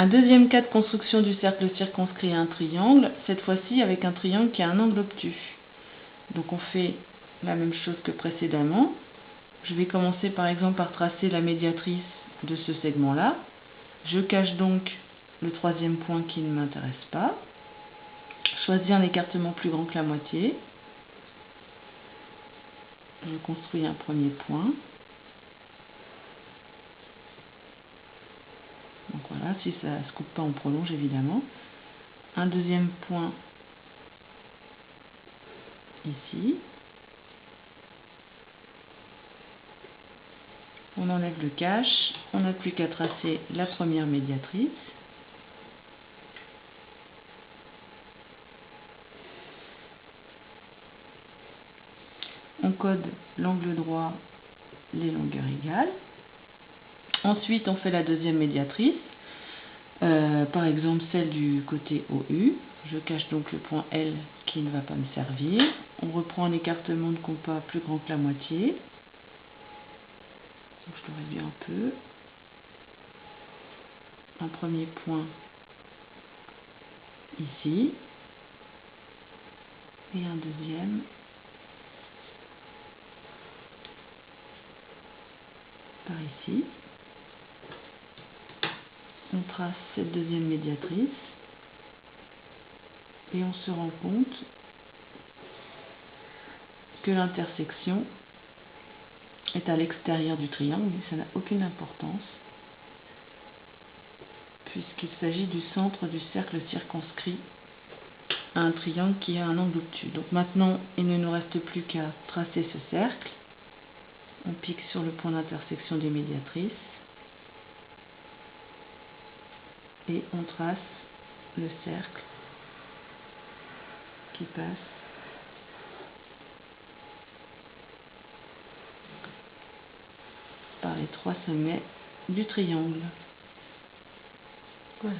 Un deuxième cas de construction du cercle circonscrit à un triangle, cette fois-ci avec un triangle qui a un angle obtus. Donc on fait la même chose que précédemment. Je vais commencer par exemple par tracer la médiatrice de ce segment-là. Je cache donc le troisième point qui ne m'intéresse pas. Choisis un écartement plus grand que la moitié. Je construis un premier point. Donc voilà, si ça ne se coupe pas, on prolonge évidemment. Un deuxième point ici. On enlève le cache. On n'a plus qu'à tracer la première médiatrice. On code l'angle droit, les longueurs égales. Ensuite, on fait la deuxième médiatrice. Par exemple celle du côté OU. Je cache donc le point L qui ne va pas me servir. On reprend un écartement de compas plus grand que la moitié. Donc je le réduis un peu. Un premier point ici. Et un deuxième par ici. On trace cette deuxième médiatrice. Et on se rend compte que l'intersection est à l'extérieur du triangle, mais ça n'a aucune importance, puisqu'il s'agit du centre du cercle circonscrit à un triangle qui a un angle obtus. Donc maintenant, il ne nous reste plus qu'à tracer ce cercle. On pique sur le point d'intersection des médiatrices et on trace le cercle qui passe par les trois sommets du triangle. Voilà.